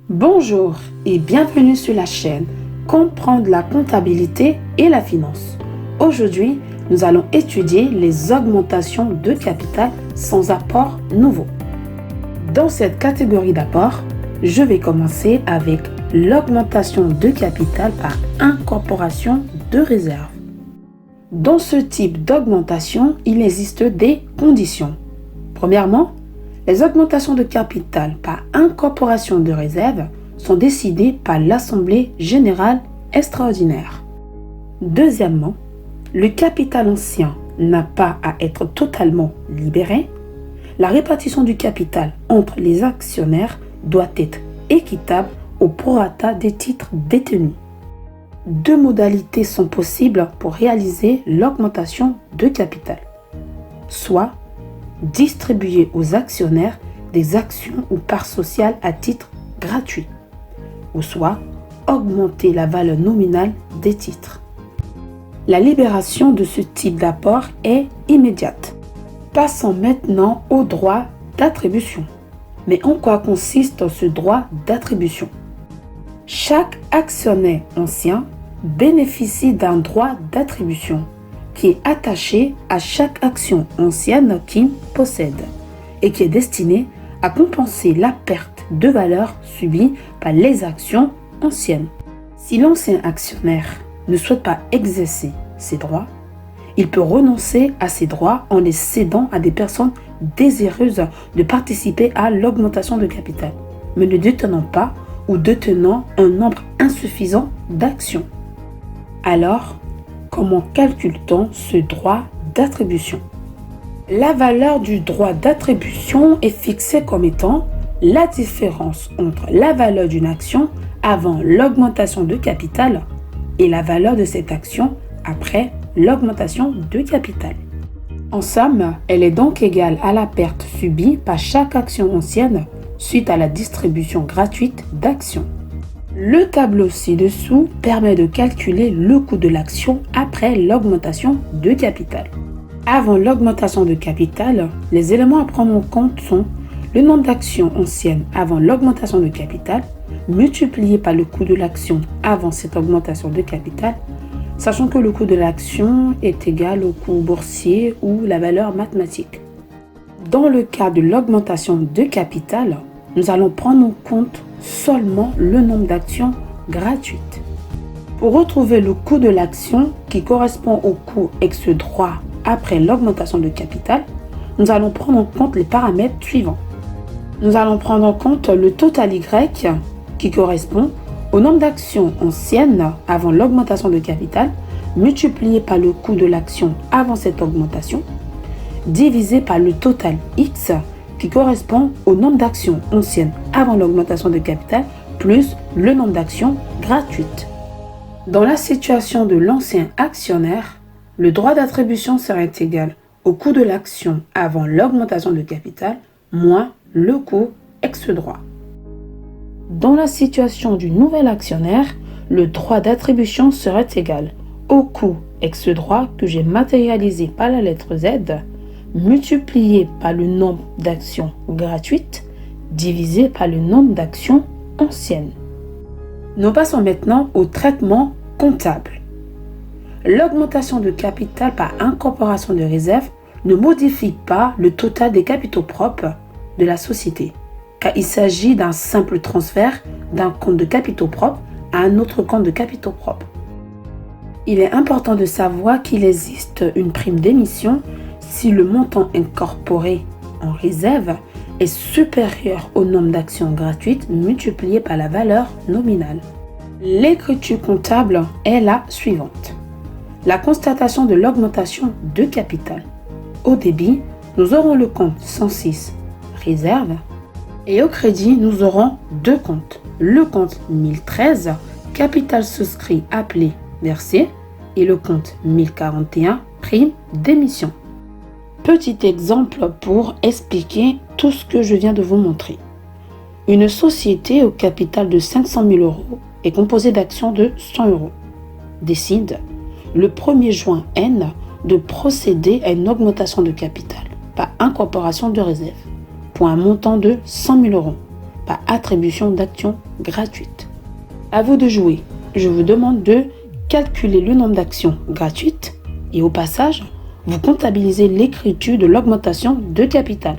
Bonjour et bienvenue sur la chaîne Comprendre la comptabilité et la finance. Aujourd'hui, nous allons étudier les augmentations de capital sans apport nouveau. Dans cette catégorie d'apport, je vais commencer avec l'augmentation de capital par incorporation de réserve. Dans ce type d'augmentation, il existe des conditions. Premièrement, les augmentations de capital par incorporation de réserve sont décidées par l'Assemblée générale extraordinaire. Deuxièmement, le capital ancien n'a pas à être totalement libéré. La répartition du capital entre les actionnaires doit être équitable au prorata des titres détenus. Deux modalités sont possibles pour réaliser l'augmentation de capital. Soit distribuer aux actionnaires des actions ou parts sociales à titre gratuit, ou soit augmenter la valeur nominale des titres. La libération de ce type d'apport est immédiate. Passons maintenant au droit d'attribution. Mais en quoi consiste ce droit d'attribution? Chaque actionnaire ancien bénéficie d'un droit d'attribution qui est attaché à chaque action ancienne qu'il possède et qui est destiné à compenser la perte de valeur subie par les actions anciennes. Si l'ancien actionnaire ne souhaite pas exercer ses droits, il peut renoncer à ses droits en les cédant à des personnes désireuses de participer à l'augmentation de capital, mais ne détenant pas ou détenant un nombre insuffisant d'actions. Alors, comment calcule-t-on ce droit d'attribution? La valeur du droit d'attribution est fixée comme étant la différence entre la valeur d'une action avant l'augmentation de capital et la valeur de cette action après l'augmentation de capital. En somme, elle est donc égale à la perte subie par chaque action ancienne suite à la distribution gratuite d'actions. Le tableau ci-dessous permet de calculer le coût de l'action après l'augmentation de capital. Avant l'augmentation de capital, les éléments à prendre en compte sont le nombre d'actions anciennes avant l'augmentation de capital multiplié par le coût de l'action avant cette augmentation de capital, sachant que le coût de l'action est égal au coût boursier ou la valeur mathématique. Dans le cas de l'augmentation de capital, nous allons prendre en compte seulement le nombre d'actions gratuites. Pour retrouver le coût de l'action qui correspond au coût ex droit après l'augmentation de capital, nous allons prendre en compte les paramètres suivants. Nous allons prendre en compte le total Y qui correspond au nombre d'actions anciennes avant l'augmentation de capital multiplié par le coût de l'action avant cette augmentation divisé par le total X qui correspond au nombre d'actions anciennes avant l'augmentation de capital plus le nombre d'actions gratuites. Dans la situation de l'ancien actionnaire, le droit d'attribution serait égal au coût de l'action avant l'augmentation de capital moins le coût ex droit. Dans la situation du nouvel actionnaire, le droit d'attribution serait égal au coût ex droit que j'ai matérialisé par la lettre Z multiplié par le nombre d'actions gratuites divisé par le nombre d'actions anciennes. Nous passons maintenant au traitement comptable. L'augmentation de capital par incorporation de réserve ne modifie pas le total des capitaux propres de la société, car il s'agit d'un simple transfert d'un compte de capitaux propres à un autre compte de capitaux propres. Il est important de savoir qu'il existe une prime d'émission si le montant incorporé en réserve est supérieur au nombre d'actions gratuites multiplié par la valeur nominale. L'écriture comptable est la suivante. La constatation de l'augmentation de capital. Au débit, nous aurons le compte 106 réserve et au crédit, nous aurons deux comptes. Le compte 1013 capital souscrit appelé versé et le compte 1041 prime d'émission. Petit exemple pour expliquer tout ce que je viens de vous montrer. Une société au capital de 500 000 euros est composée d'actions de 100 euros. Décide le 1er juin N de procéder à une augmentation de capital par incorporation de réserve pour un montant de 100 000 euros par attribution d'actions gratuites. À vous de jouer. Je vous demande de calculer le nombre d'actions gratuites et au passage, vous comptabilisez l'écriture de l'augmentation de capital.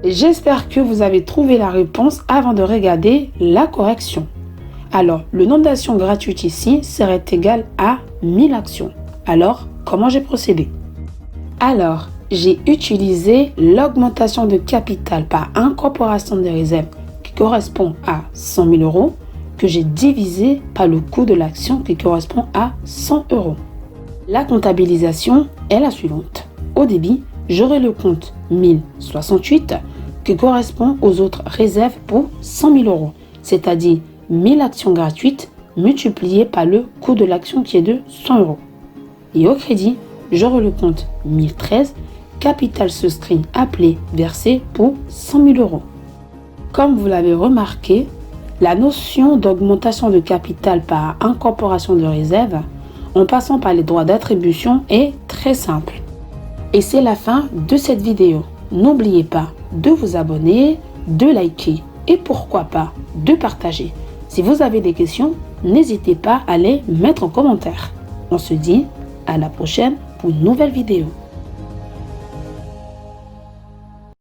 J'espère que vous avez trouvé la réponse avant de regarder la correction. Alors, le nombre d'actions gratuites ici serait égal à 1000 actions. Alors, comment j'ai procédé? Alors, j'ai utilisé l'augmentation de capital par incorporation des réserves qui correspond à 100 000 euros que j'ai divisé par le coût de l'action qui correspond à 100 euros. La comptabilisation est la suivante. Au débit, j'aurai le compte 1068 qui correspond aux autres réserves pour 100 000 euros, c'est-à-dire 1000 actions gratuites multipliées par le coût de l'action qui est de 100 euros. Et au crédit, j'aurai le compte 1013, capital souscrit appelé versé pour 100 000 euros. Comme vous l'avez remarqué, la notion d'augmentation de capital par incorporation de réserve en passant par les droits d'attribution est très simple. Et c'est la fin de cette vidéo. N'oubliez pas de vous abonner, de liker et pourquoi pas de partager. Si vous avez des questions, n'hésitez pas à les mettre en commentaire. On se dit à la prochaine pour une nouvelle vidéo.